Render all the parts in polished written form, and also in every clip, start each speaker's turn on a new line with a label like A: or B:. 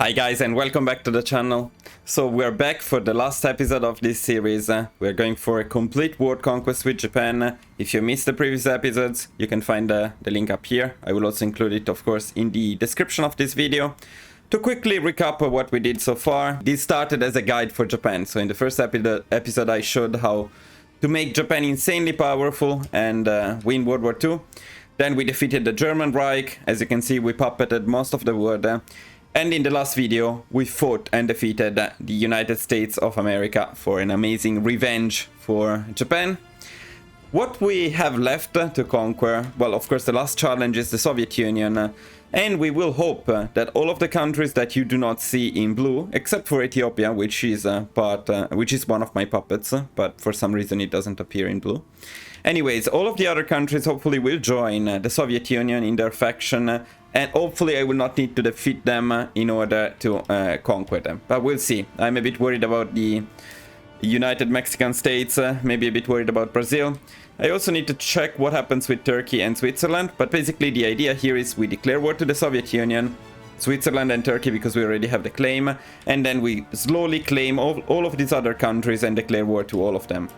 A: Hi guys and welcome back to the channel. So we're back for the last episode of this series. We're going for a complete world conquest with Japan. If you missed the previous episodes, you can find the link up here. I will also include it, of course, in the description of this video. To quickly recap what we did so far, this started as a guide for Japan. So in the first episode I showed how to make Japan insanely powerful and win World War II. Then we defeated the German Reich. As you can see, we puppeted most of the world. And in the last video, we fought and defeated the United States of America for an amazing revenge for Japan. What we have left to conquer, well, of course, the last challenge is the Soviet Union. And we will hope that all of the countries that you do not see in blue, except for Ethiopia, which is one of my puppets, but for some reason it doesn't appear in blue. Anyways, all of the other countries hopefully will join the Soviet Union in their faction. And hopefully I will not need to defeat them in order to conquer them. But we'll see. I'm a bit worried about the United Mexican States, maybe a bit worried about Brazil. I also need to check what happens with Turkey and Switzerland. But basically the idea here is we declare war to the Soviet Union, Switzerland and Turkey because we already have the claim. And then we slowly claim all of these other countries and declare war to all of them.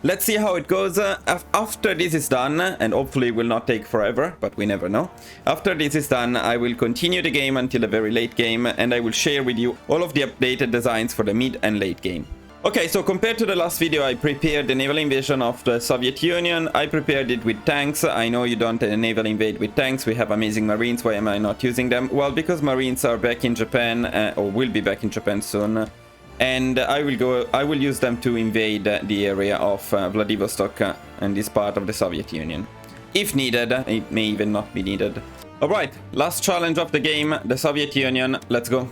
A: Let's see how it goes. After this is done, and hopefully it will not take forever, but we never know. After this is done, I will continue the game until a very late game, and I will share with you all of the updated designs for the mid and late game. Okay, so compared to the last video, I prepared the naval invasion of the Soviet Union. I prepared it with tanks. I know you don't naval invade with tanks. We have amazing marines. Why am I not using them? Well, because marines are back in Japan, or will be back in Japan soon. And I will use them to invade the area of Vladivostok and this part of the Soviet Union. If needed, it may even not be needed. Alright, last challenge of the game, the Soviet Union, let's go.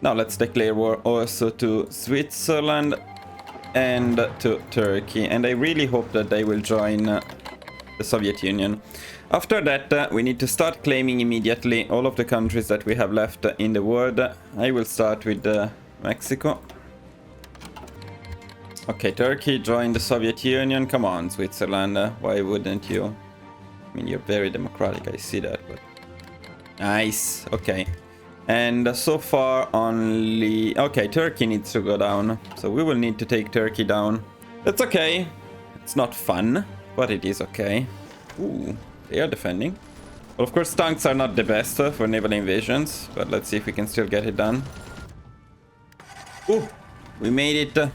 A: Now let's declare war also to Switzerland and to Turkey. And I really hope that they will join the Soviet Union. After that, we need to start claiming immediately all of the countries that we have left in the world. I will start with Mexico. Okay, Turkey joined the Soviet Union. Come on, Switzerland. Why wouldn't you? I mean, you're very democratic. I see that, but nice. Okay, and so far only. Okay, Turkey needs to go down, so we will need to take Turkey down. That's okay. It's not fun, but it is okay. Ooh, they are defending. Well, of course, tanks are not the best for naval invasions, but let's see if we can still get it done. Ooh, we made it.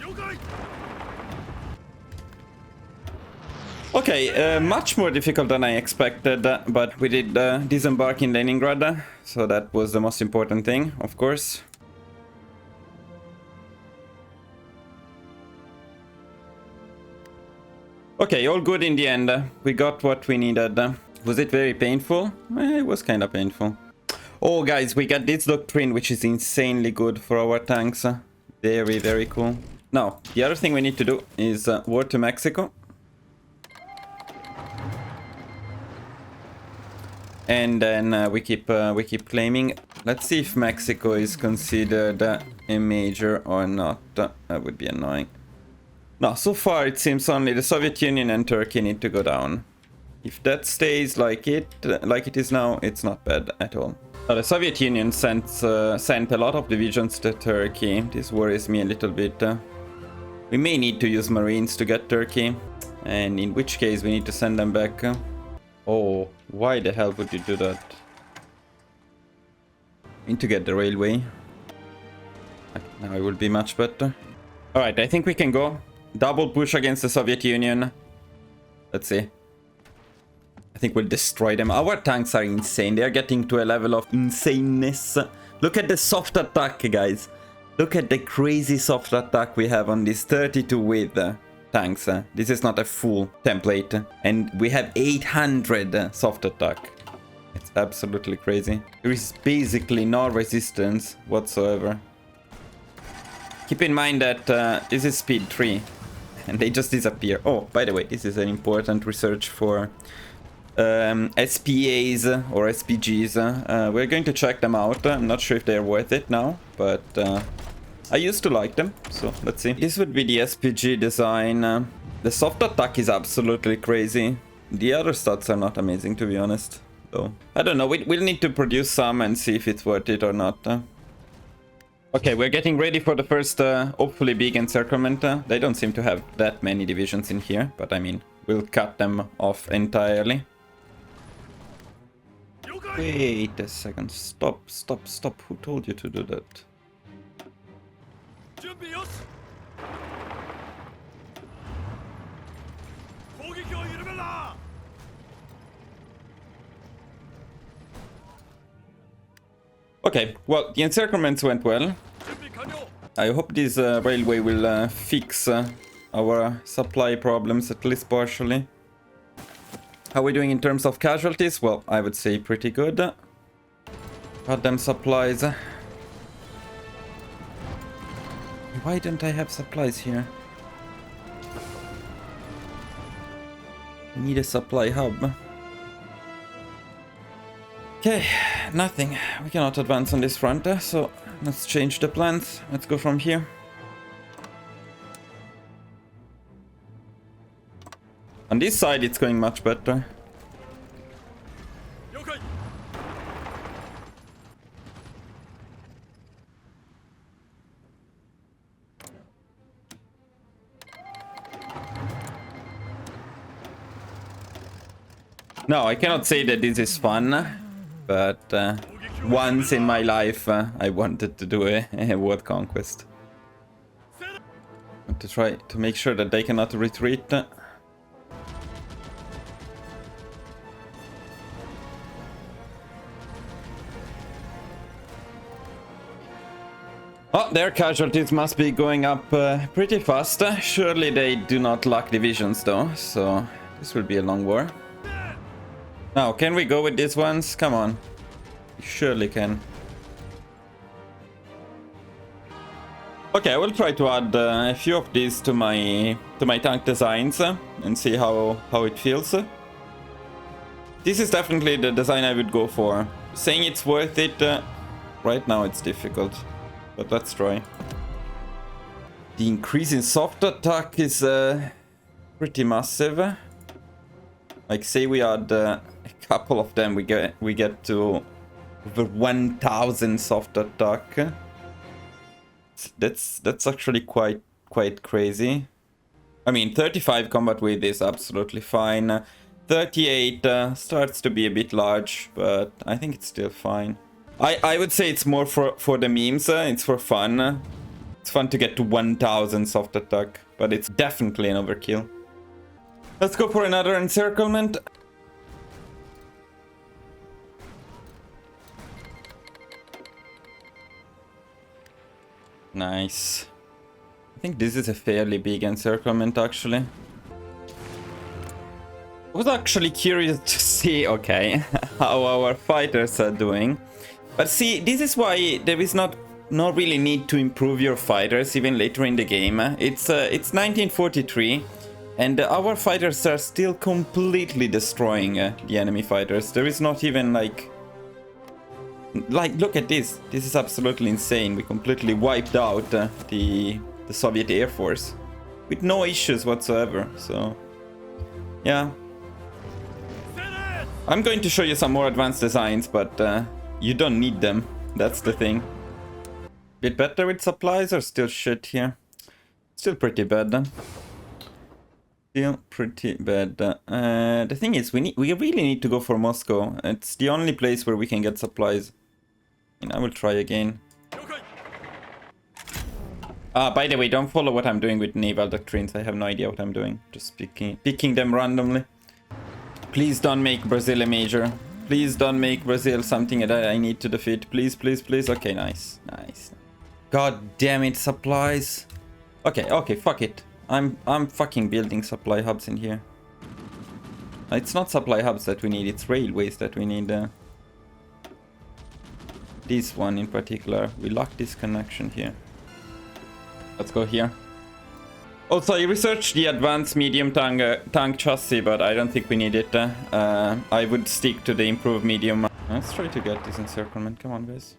A: Okay, much more difficult than I expected, but we did disembark in Leningrad, so that was the most important thing, of course. Okay, all good in the end. We got what we needed. Was it very painful? It was kind of painful. Oh, guys, we got this doctrine, which is insanely good for our tanks. Very, very cool. Now, the other thing we need to do is war to Mexico. And then we keep claiming. Let's see if Mexico is considered a major or not. That would be annoying. No, so far it seems only the Soviet Union and Turkey need to go down. If that stays like it is now, it's not bad at all. The Soviet Union sent a lot of divisions to Turkey. This worries me a little bit. We may need to use marines to get Turkey, and in which case we need to send them back. Oh, why the hell would you do that? Need to get the railway. Now it will be much better. Alright, I think we can go. Double push against the Soviet Union. Let's see. I think we'll destroy them. Our tanks are insane. They are getting to a level of insaneness. Look at the soft attack, guys. Look at the crazy soft attack we have on these 32 with tanks. This is not a full template. And we have 800 soft attack. It's absolutely crazy. There is basically no resistance whatsoever. Keep in mind that this is speed 3. And they just disappear. Oh, by the way, this is an important research for SPAs or SPGs. We're going to check them out. I'm not sure if they're worth it now, but I used to like them, so let's see. This would be the SPG design. The soft attack is absolutely crazy. The other stats are not amazing, to be honest. So, I don't know, we'll need to produce some and see if it's worth it or not. Okay, we're getting ready for the first, hopefully big encirclement. They don't seem to have that many divisions in here, but I mean, we'll cut them off entirely. Wait a second, stop. Who told you to do that? Okay, well, the encirclements went well. I hope this railway will fix our supply problems, at least partially. How are we doing in terms of casualties? Well, I would say pretty good. Goddamn supplies. Why don't I have supplies here? I need a supply hub. Okay, nothing. We cannot advance on this front, so let's change the plans. Let's go from here. On this side, it's going much better. No, I cannot say that this is fun, but once in my life I wanted to do a world conquest. To try to make sure that they cannot retreat. Oh, their casualties must be going up pretty fast. Surely they do not lack divisions though, so this will be a long war. Now, can we go with these ones? Come on. We surely can. Okay, I will try to add a few of these to my tank designs and see how it feels. This is definitely the design I would go for. Saying it's worth it, right now it's difficult. But let's try. The increase in soft attack is pretty massive. Like, say we add a couple of them, we get to over 1000 soft attack. That's actually quite crazy. I mean, 35 combat weight is absolutely fine. 38 starts to be a bit large, but I think it's still fine. I would say it's more for the memes, it's for fun. It's fun to get to 1000 soft attack, but it's definitely an overkill. Let's go for another encirclement. Nice. I think this is a fairly big encirclement actually. I was actually curious to see, okay, how our fighters are doing. But see, this is why there is not really need to improve your fighters even later in the game. It's 1943, and our fighters are still completely destroying the enemy fighters. There is not even like look at this. This is absolutely insane. We completely wiped out the Soviet Air Force with no issues whatsoever. So yeah, I'm going to show you some more advanced designs, but you don't need them. That's the thing. Bit better with supplies or still shit here? Still pretty bad. Still pretty bad. The thing is, we really need to go for Moscow. It's the only place where we can get supplies. And I will try again. By the way, don't follow what I'm doing with naval doctrines. I have no idea what I'm doing. Just picking them randomly. Please don't make Brazil a major. Please don't make Brazil something that I need to defeat. Please, please, please. Okay, nice. Nice. God damn it, supplies. Okay, fuck it. I'm fucking building supply hubs in here. It's not supply hubs that we need, it's railways that we need. This one in particular. We lack this connection here. Let's go here. Also, I researched the advanced medium tank chassis, but I don't think we need it. I would stick to the improved medium. Let's try to get this encirclement. Come on, guys.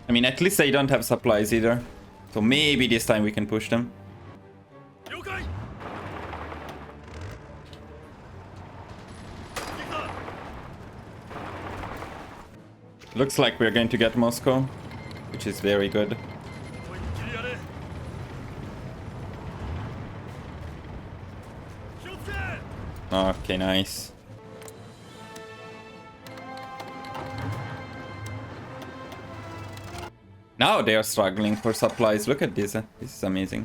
A: I mean, at least they don't have supplies either. So maybe this time we can push them. Looks like we're going to get Moscow, which is very good. Okay, nice. Now they are struggling for supplies. Look at this. This is amazing.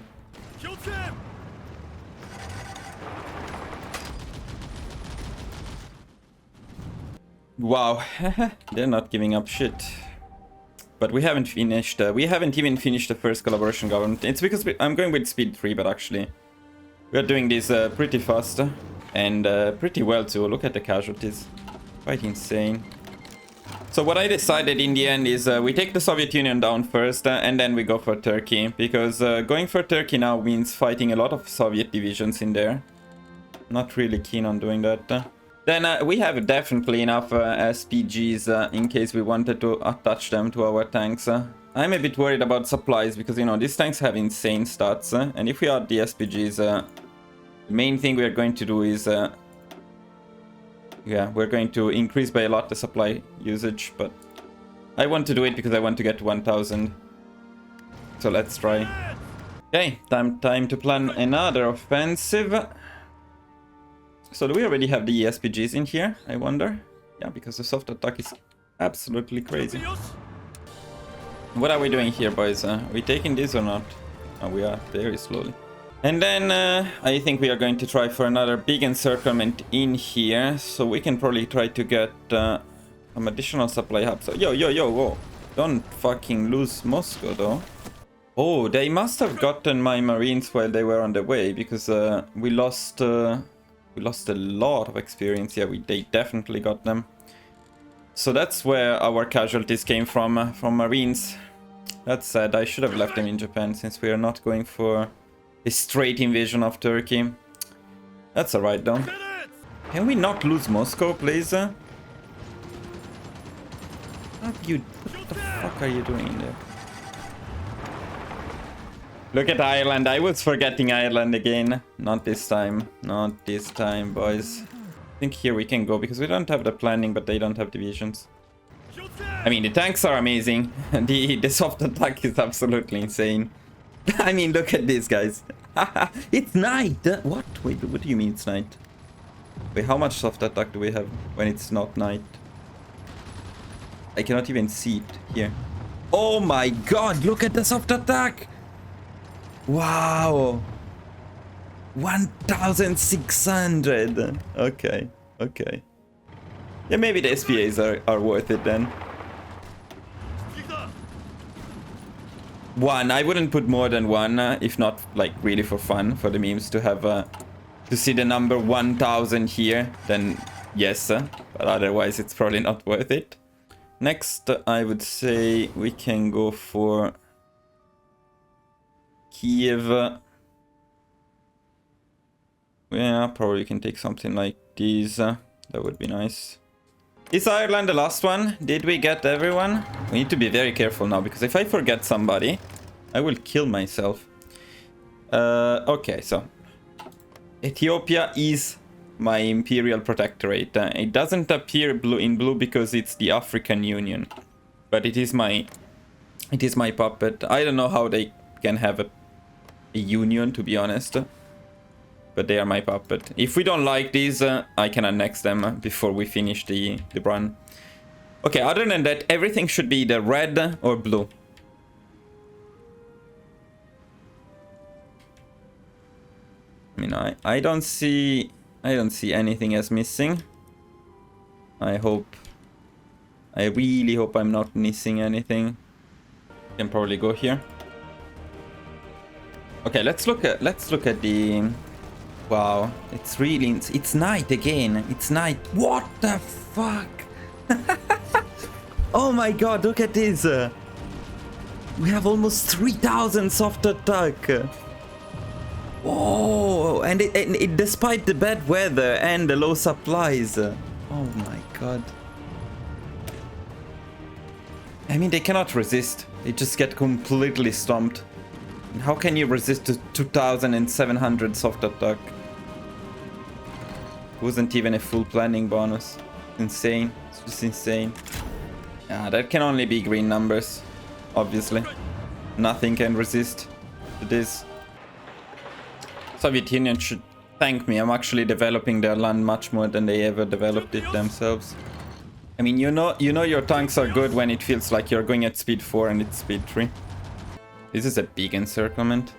A: Wow, they're not giving up shit. But we haven't finished. We haven't even finished the first collaboration government. It's because I'm going with speed 3, but actually we are doing this pretty fast and pretty well too. Look at the casualties, quite insane. So what I decided in the end is we take the Soviet Union down first and then we go for Turkey, because going for Turkey now means fighting a lot of Soviet divisions in there. Not really keen on doing that. Then we have definitely enough SPGs in case we wanted to attach them to our tanks. I'm a bit worried about supplies because, you know, these tanks have insane stats. And if we add the SPGs, the main thing we're going to do is... yeah, we're going to increase by a lot the supply usage. But I want to do it because I want to get to 1000. So let's try. Okay, time to plan another offensive. So do we already have the SPGs in here, I wonder? Yeah, because the soft attack is absolutely crazy. What are we doing here, boys? Are we taking this or not? Oh, we are, very slowly. And then I think we are going to try for another big encirclement in here. So we can probably try to get some additional supply hubs. So, whoa. Don't fucking lose Moscow, though. Oh, they must have gotten my marines while they were on the way, because we lost a lot of experience. Yeah, they definitely got them. So that's where our casualties came from marines. That's sad. I should have left them in Japan since we are not going for a straight invasion of Turkey. That's alright though. Can we not lose Moscow, please? What the fuck are you doing in there? Look at Ireland. I was forgetting Ireland again. Not this time. Not this time, boys. I think here we can go because we don't have the planning, but they don't have divisions. I mean, the tanks are amazing. The soft attack is absolutely insane. I mean, look at this, guys. It's night. What? Wait, what do you mean it's night? Wait, how much soft attack do we have when it's not night? I cannot even see it here. Oh my god, look at the soft attack! Wow! 1600! Okay. Yeah, maybe the SPAs are worth it then. One, I wouldn't put more than one, if not like really for fun, for the memes to have to see the number 1000 here, then yes, but otherwise it's probably not worth it. Next, I would say we can go for Kiev. Yeah, probably can take something like these. That would be nice. Is Ireland the last one? Did we get everyone? We need to be very careful now, because if I forget somebody, I will kill myself. Okay, so Ethiopia is my imperial protectorate. It doesn't appear in blue because it's the African Union, but it is my puppet. I don't know how they can have a union, to be honest, but they are my puppet. If we don't like these, I can annex them before we finish the run. Okay, other than that, everything should be either red or blue. I mean, I don't see anything as missing. I really hope I'm not missing anything. Can probably go here. Okay, let's look at the... Wow, it's night again. It's night. What the fuck? Oh my god, look at this. We have almost 3000 soft attack. Oh, and it despite the bad weather and the low supplies. Oh my god. I mean, they cannot resist. They just get completely stomped. How can you resist to 2700 soft attack? Wasn't even a full planning bonus. Insane. It's just insane. Yeah, that can only be green numbers, obviously. Nothing can resist to this. Soviet Union should thank me. I'm actually developing their land much more than they ever developed it themselves. I mean, you know your tanks are good when it feels like you're going at speed 4 and it's speed 3. This is a big encirclement.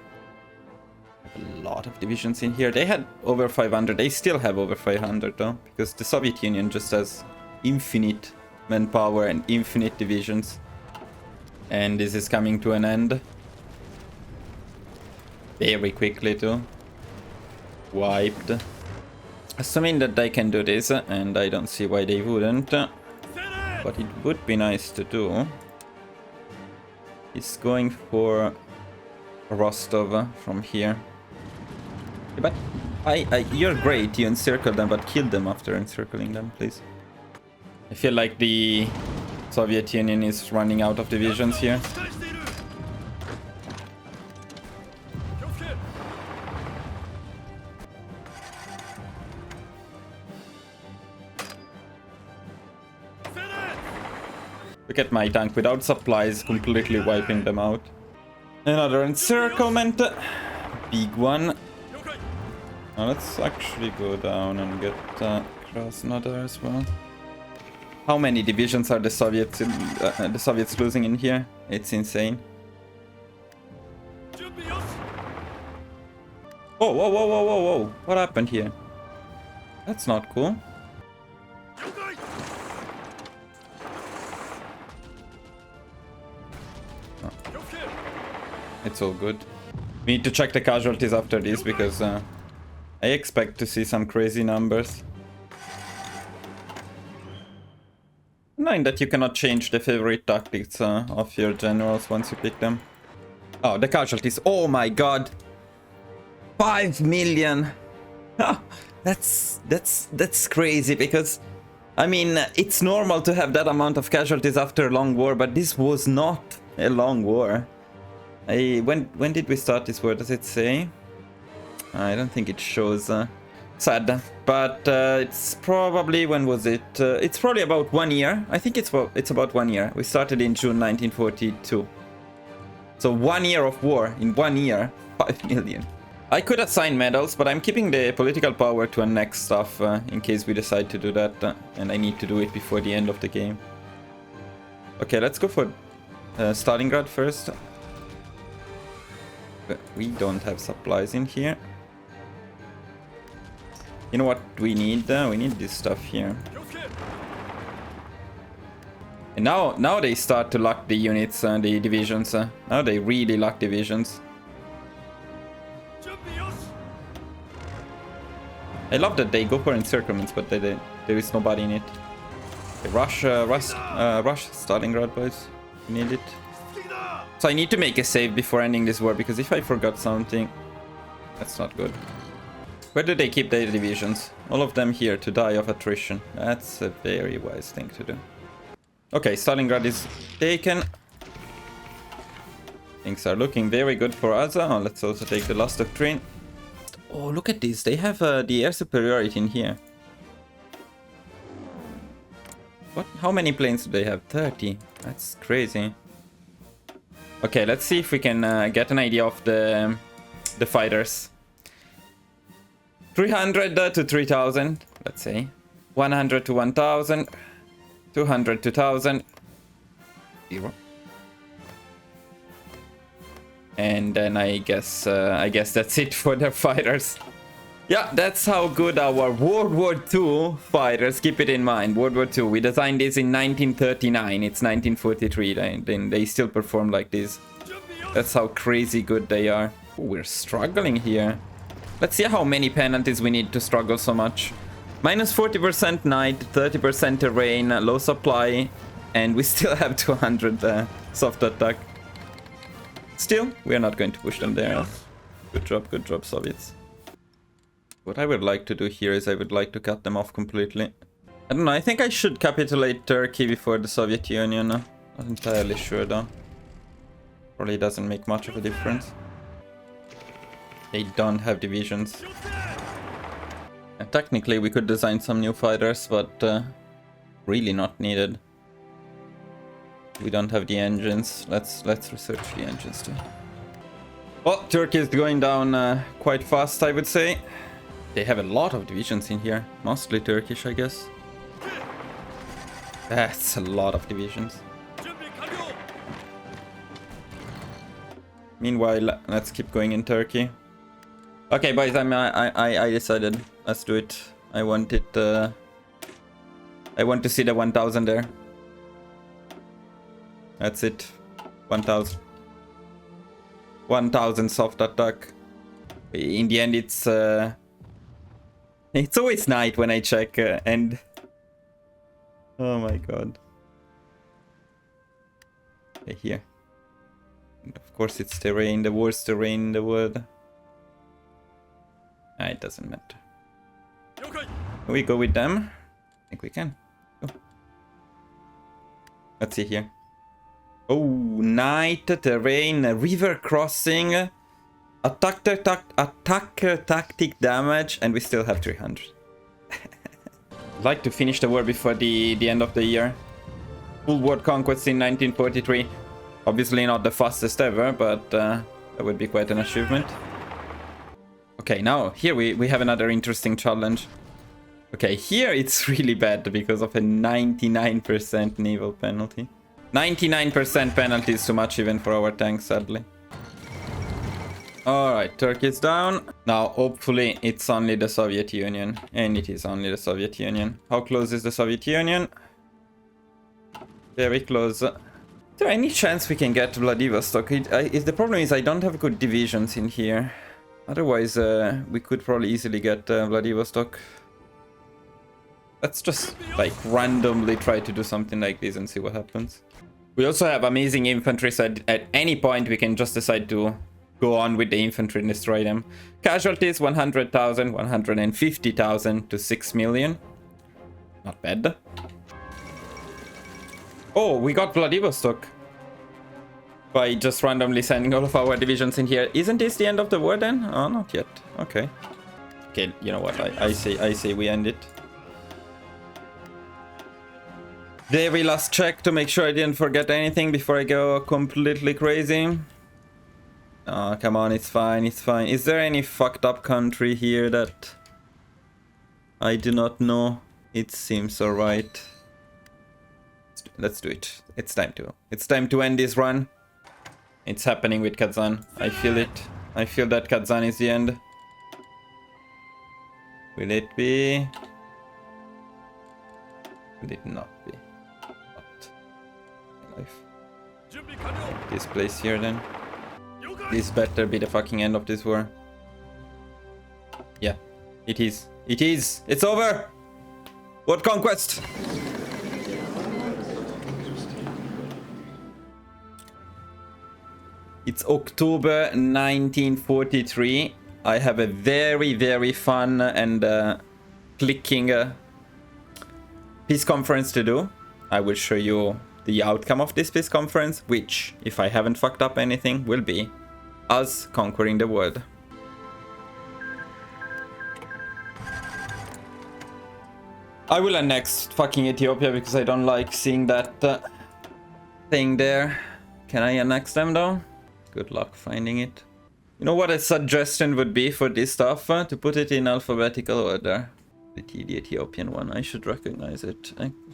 A: A lot of divisions in here. They had over 500. They still have over 500 though, because the Soviet Union just has infinite manpower and infinite divisions. And this is coming to an end. Very quickly too. Wiped. Assuming that they can do this, and I don't see why they wouldn't. But it would be nice to do. He's going for Rostov from here. But you're great, you encircle them, but kill them after encircling them, please. I feel like the Soviet Union is running out of divisions here. Look at my tank without supplies, completely wiping them out. Another encirclement. Big one. Now let's actually go down and get Krasnodar as well. How many divisions are the Soviets losing in here? It's insane. Oh, whoa, whoa, whoa, whoa, whoa. What happened here? That's not cool. It's all good. We need to check the casualties after this because I expect to see some crazy numbers. Knowing that you cannot change the favorite tactics of your generals once you pick them. Oh, the casualties. Oh my god. 5 million. That's crazy because I mean it's normal to have that amount of casualties after a long war, but this was not a long war. When did we start this war? Does it say? I don't think it shows. Sad, but it's probably, when was it? It's probably about 1 year. I think it's about 1 year. We started in June 1942. So 1 year of war. In 1 year, 5 million. I could assign medals, but I'm keeping the political power to annex stuff in case we decide to do that, and I need to do it before the end of the game. Okay, let's go for Stalingrad first. We don't have supplies in here. You know what we need? We need this stuff here. And now they start to lock the units and the divisions. Now they really lock divisions. I love that they go for encirclements, but there is nobody in it. Okay, rush Stalingrad, boys. We need it. So I need to make a save before ending this war, because if I forgot something, that's not good. Where do they keep their divisions? All of them here to die of attrition. That's a very wise thing to do. Okay, Stalingrad is taken. Things are looking very good for us. Let's also take the last doctrine. Oh, look at this. They have the air superiority in here. What? How many planes do they have? 30. That's crazy. Okay, let's see if we can get an idea of the fighters. 300 to 3000, let's say. 100 to 1000. 200 to 1000. 0. And then I guess that's it for the fighters. Yeah, that's how good our World War II fighters, keep it in mind. World War II, we designed this in 1939, it's 1943, then they still perform like this. That's how crazy good they are. Ooh, we're struggling here. Let's see how many penalties we need to struggle so much. Minus 40% night, 30% terrain, low supply, and we still have 200 soft attack. Still, we are not going to push them there. Good job, Soviets. What I would like to do here is I would like to cut them off completely. I don't know, I think I should capitulate Turkey before the Soviet Union. Not entirely sure though. Probably doesn't make much of a difference. They don't have divisions. And technically we could design some new fighters, but really not needed. We don't have the engines. Let's research the engines too. Well, Turkey is going down quite fast, I would say. They have a lot of divisions in here. Mostly Turkish, I guess. That's a lot of divisions. Meanwhile, let's keep going in Turkey. Okay, boys, I decided. Let's do it. I want it. I want to see the 1000 there. That's it. 1000. 1000 soft attack. In the end, it's always night when I check and. Oh my god. Okay, here. And of course, it's terrain, the worst terrain in the world. Ah, it doesn't matter. Can we go with them? I think we can. Oh. Let's see here. Oh, night, terrain, river crossing, attack tactic damage, and we still have 300. I'd like to finish the war before the end of the year. Full world conquest in 1943. Obviously not the fastest ever, but that would be quite an achievement. Okay, now here we have another interesting challenge. Okay, here it's really bad because of a 99% naval penalty. 99% penalty is too much even for our tanks, sadly. Alright, Turkey is down. Now, hopefully, it's only the Soviet Union. And it is only the Soviet Union. How close is the Soviet Union? Very close. Is there any chance we can get Vladivostok? The problem is I don't have good divisions in here. Otherwise, we could probably easily get Vladivostok. Let's just, like, randomly try to do something like this and see what happens. We also have amazing infantry, so at any point we can just decide to go on with the infantry and destroy them. Casualties, 100,000, 150,000 to 6 million. Not bad. Oh, we got Vladivostok. By just randomly sending all of our divisions in here. Isn't this the end of the war then? Oh, not yet. Okay. Okay, you know what? I say we end it. Very last check to make sure I didn't forget anything before I go completely crazy. Oh, come on, it's fine, it's fine. Is there any fucked up country here that I do not know? It seems alright. Let's do it. It's time to end this run. It's happening with Kazan. I feel it. I feel that Kazan is the end. Will it be? Will it not be? This place here then. This better be the fucking end of this war. Yeah, it is. It is. It's over. World conquest. It's October 1943. I have a very, very fun and clicking peace conference to do. I will show you the outcome of this peace conference, which, if I haven't fucked up anything, will be us conquering the world. I will annex fucking Ethiopia because I don't like seeing that thing there. Can I annex them though? Good luck finding it. You know what a suggestion would be for this stuff? To put it in alphabetical order. The Ethiopian one, I should recognize it.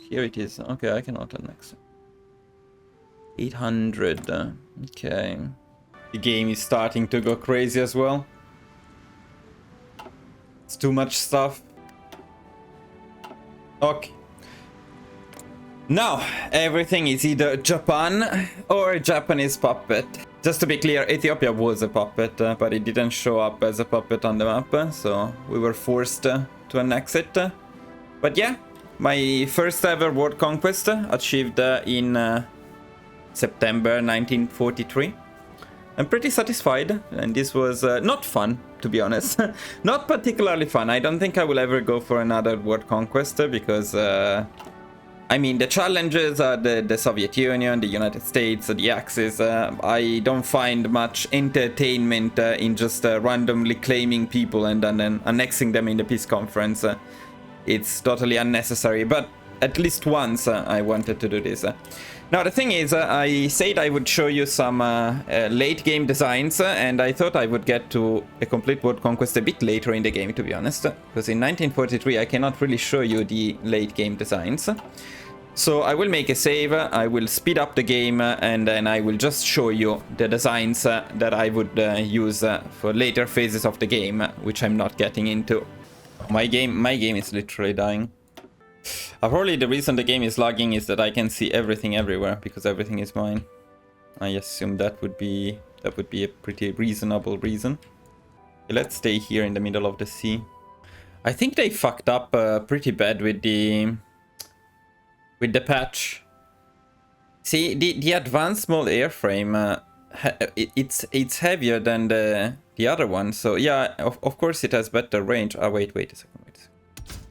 A: Here it is. Okay, I cannot annex it. 800. Okay. The game is starting to go crazy as well. It's too much stuff. Okay. Now, everything is either Japan or Japanese puppet. Just to be clear, Ethiopia was a puppet, but it didn't show up as a puppet on the map, so we were forced to annex it. But yeah, my first ever world conquest achieved in September 1943. I'm pretty satisfied, and this was not fun, to be honest. Not particularly fun. I don't think I will ever go for another world conquest because, I mean, the challenges are the Soviet Union, the United States, the Axis. I don't find much entertainment in just randomly claiming people and then annexing them in the peace conference. It's totally unnecessary, but at least once I wanted to do this. Now the thing is, I said I would show you some late game designs, and I thought I would get to a complete world conquest a bit later in the game, to be honest, because in 1943 I cannot really show you the late game designs. So I will make a save, I will speed up the game, and then I will just show you the designs that I would use for later phases of the game, which I'm not getting into. My game is literally dying. Probably the reason the game is lagging is that I can see everything everywhere, because everything is mine. I assume that would be a pretty reasonable reason. Let's stay here in the middle of the sea. I think they fucked up pretty bad with the patch. See, the advanced small airframe, it's heavier than the other one. So yeah, of course it has better range. Oh wait a second.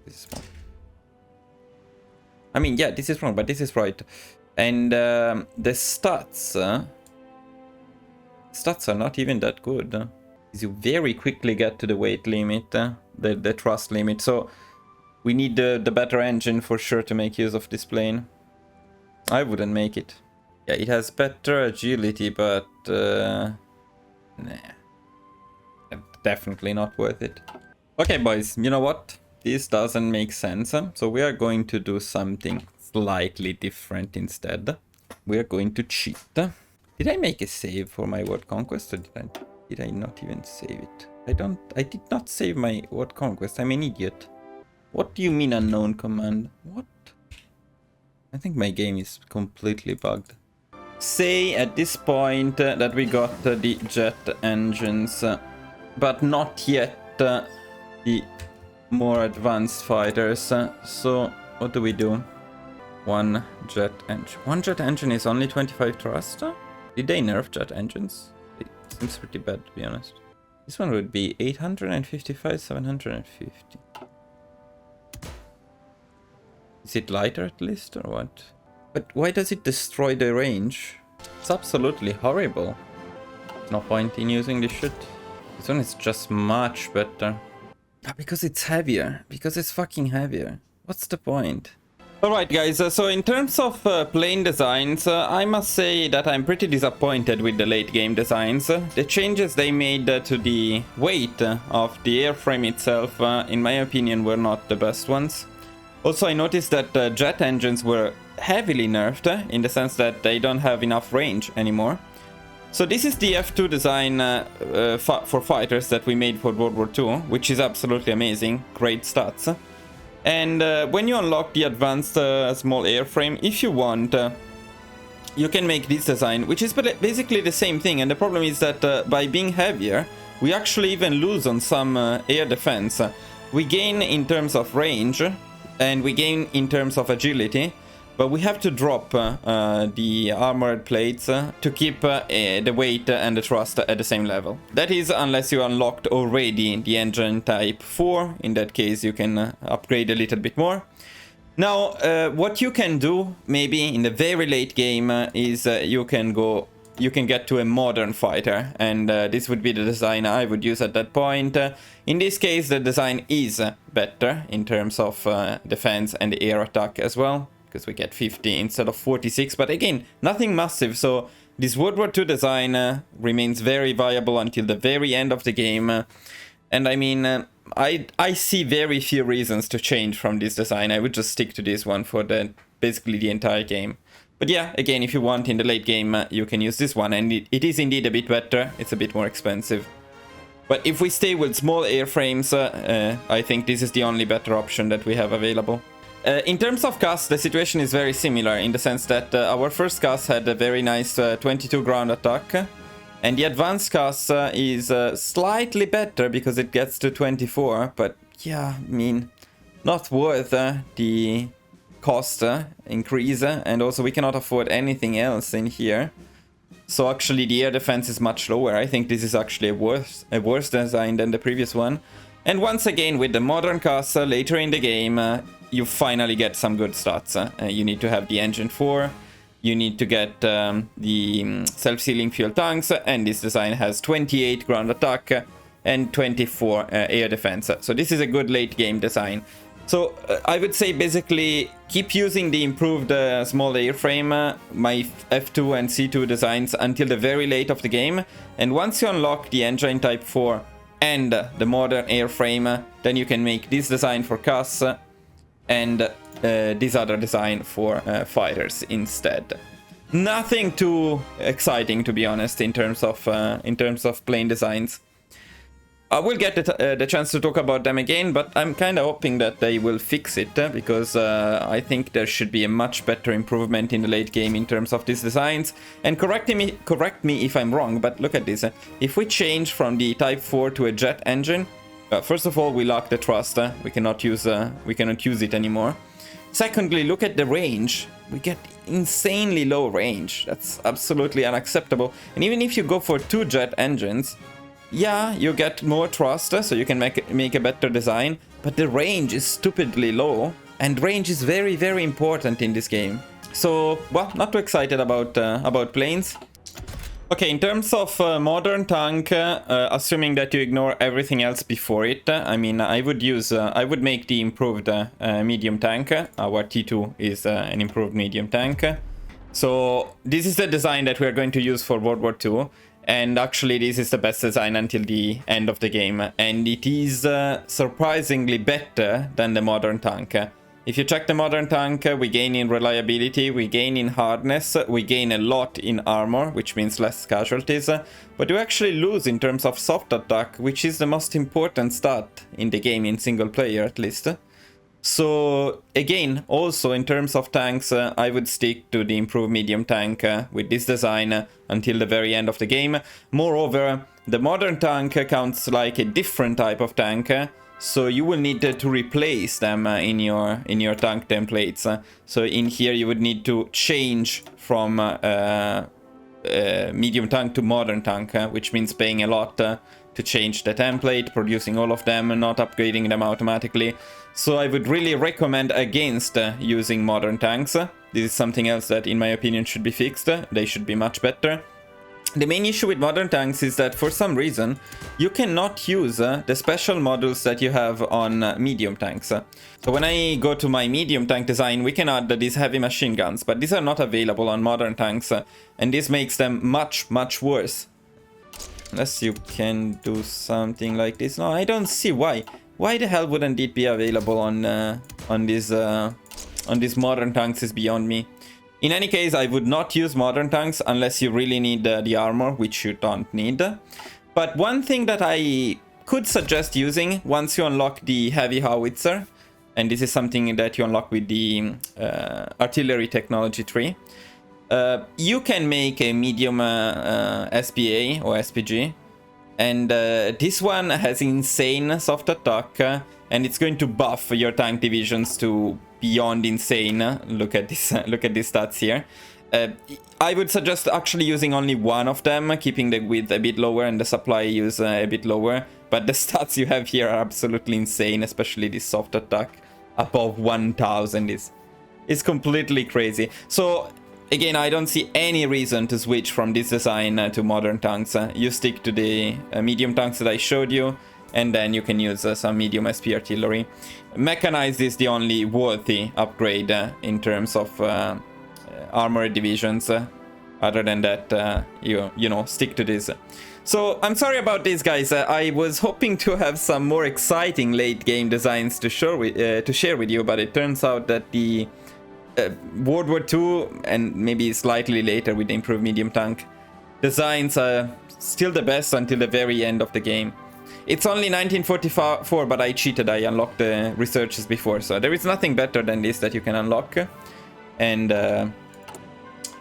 A: This is wrong. I mean, yeah, this is wrong, but this is right. And the stats are not even that good. You very quickly get to the weight limit, the thrust limit. So we need the better engine for sure to make use of this plane. I wouldn't make it. Yeah, it has better agility, but nah, definitely not worth it. Okay, boys, you know what? This doesn't make sense. So we are going to do something slightly different instead. We are going to cheat. Did I make a save for my world conquest, or did I not even save it? I did not save my world conquest. I'm an idiot. What do you mean unknown command? What? I think my game is completely bugged. Say at this point that we got the jet engines, but not yet the more advanced fighters. So what do we do? One jet engine. One jet engine is only 25 thrust? Did they nerf jet engines? It seems pretty bad, to be honest. This one would be 855, 750. Is it lighter at least, or what? But why does it destroy the range? It's absolutely horrible. No point in using this shit. This one is just much better. Because it's heavier. Because it's fucking heavier. What's the point? Alright guys, so in terms of plane designs, I must say that I'm pretty disappointed with the late game designs. The changes they made to the weight of the airframe itself, in my opinion, were not the best ones. Also, I noticed that jet engines were heavily nerfed, in the sense that they don't have enough range anymore. So this is the F2 design for fighters that we made for World War II, which is absolutely amazing, great stats. And when you unlock the advanced small airframe, if you want, you can make this design, which is basically the same thing. And the problem is that by being heavier, we actually even lose on some air defense. We gain in terms of range, and we gain in terms of agility, but we have to drop the armored plates to keep the weight and the thrust at the same level. That is, unless you unlocked already the engine type 4. In that case, you can upgrade a little bit more. Now, what you can do, maybe in the very late game, is you can get to a modern fighter, and this would be the design I would use at that point. In this case, the design is better in terms of defense and air attack as well, because we get 50 instead of 46, but again, nothing massive. So this World War II design remains very viable until the very end of the game. And I mean, I see very few reasons to change from this design. I would just stick to this one for basically the entire game. But yeah, again, if you want in the late game, you can use this one, and it is indeed a bit better. It's a bit more expensive. But if we stay with small airframes, I think this is the only better option that we have available. In terms of CAS, the situation is very similar, in the sense that our first CAS had a very nice 22 ground attack, and the advanced CAS is slightly better because it gets to 24, but yeah, I mean, not worth the cost increase, and also we cannot afford anything else in here. So actually the air defense is much lower. I think this is actually a worse design than the previous one. And once again, with the modern CAS later in the game, you finally get some good stats. You need to have the engine 4, you need to get the self-sealing fuel tanks, and this design has 28 ground attack and 24 air defense. So this is a good late game design. So I would say basically keep using the improved small airframe, my F2 and C2 designs until the very late of the game. And once you unlock the engine type 4 and the modern airframe, then you can make this design for CAS and this other design for fighters instead. Nothing too exciting, to be honest, in terms of plane designs. I will get the chance to talk about them again, but I'm kind of hoping that they will fix it, because I think there should be a much better improvement in the late game in terms of these designs. And correct me if I'm wrong, but look at this. If we change from the Type 4 to a jet engine, first of all, we lock the thrust. We cannot use it anymore. Secondly, look at the range. We get insanely low range. That's absolutely unacceptable. And even if you go for 2 jet engines, yeah, you get more thrust, so you can make a better design, but the range is stupidly low, and range is very, very important in this game. So, well, not too excited about planes. Okay, in terms of modern tank, assuming that you ignore everything else before it, I mean, I would make the improved medium tank. Our T2 is an improved medium tank. So this is the design that we are going to use for World War II. And actually, this is the best design until the end of the game. And it is surprisingly better than the modern tank. If you check the modern tank, we gain in reliability, we gain in hardness, we gain a lot in armor, which means less casualties. But you actually lose in terms of soft attack, which is the most important stat in the game, in single player at least. So again, also in terms of tanks, I would stick to the improved medium tank with this design until the very end of the game. Moreover, the modern tank counts like a different type of tank, so you will need to replace them in your tank templates. So in here you would need to change from medium tank to modern tank, which means paying a lot to change the template, producing all of them, not upgrading them automatically. So I would really recommend against using modern tanks. This is something else that, in my opinion, should be fixed. They should be much better. The main issue with modern tanks is that for some reason you cannot use the special modules that you have on medium tanks. So when I go to my medium tank design, we can add these heavy machine guns, but these are not available on modern tanks, and this makes them much, much worse. Unless you can do something like this. No, I don't see why. Why the hell wouldn't it be available on these modern tanks is beyond me. In any case, I would not use modern tanks unless you really need the armor, which you don't need. But one thing that I could suggest using once you unlock the heavy howitzer, and this is something that you unlock with the artillery technology tree, you can make a medium SPA or SPG, and this one has insane soft attack, and it's going to buff your tank divisions to beyond insane. Look at this, look at these stats here. I would suggest actually using only one of them, keeping the width a bit lower and the supply use a bit lower. But the stats you have here are absolutely insane, especially this soft attack above 1000 is completely crazy. So again, I don't see any reason to switch from this design to modern tanks. You stick to the medium tanks that I showed you, and then you can use some medium SP artillery. Mechanized is the only worthy upgrade in terms of armored divisions. Other than that, you know, stick to this. So I'm sorry about this, guys. I was hoping to have some more exciting late game designs to share with you, but it turns out that the World War II and maybe slightly later with the improved medium tank designs are still the best until the very end of the game. It's only 1944, but I cheated. I unlocked the researches before, so there is nothing better than this that you can unlock. And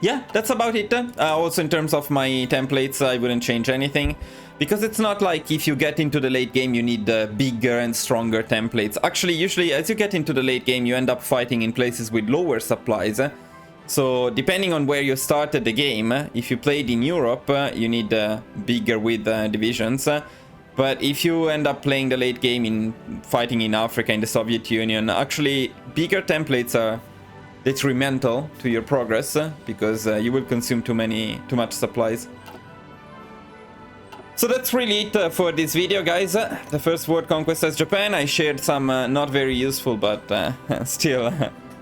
A: yeah, that's about it. Also in terms of my templates, I wouldn't change anything, because it's not like if you get into the late game you need bigger and stronger templates. Actually, usually as you get into the late game you end up fighting in places with lower supplies. So depending on where you started the game, if you played in Europe, you need bigger with divisions. But if you end up playing the late game in fighting in Africa, in the Soviet Union, actually bigger templates are detrimental to your progress, because you will consume too much supplies. So that's really it for this video, guys. The first world conquest as Japan. I shared some not very useful, but still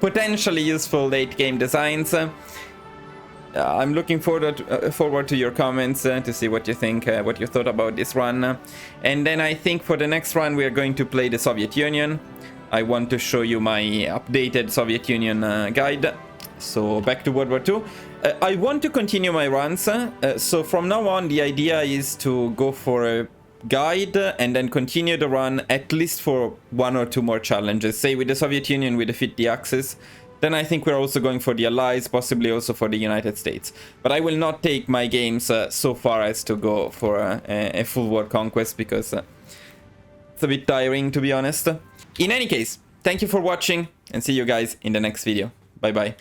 A: potentially useful late game designs. I'm looking forward to your comments to see what you think, what you thought about this run. And then I think for the next run we are going to play the Soviet Union. I want to show you my updated Soviet Union guide. So back to World War II. I want to continue my runs, so from now on the idea is to go for a guide and then continue the run at least for 1 or 2 more challenges. Say with the Soviet Union we defeat the Axis, then I think we're also going for the Allies, possibly also for the United States. But I will not take my games so far as to go for a full world conquest, because it's a bit tiring, to be honest. In any case, thank you for watching and see you guys in the next video. Bye bye.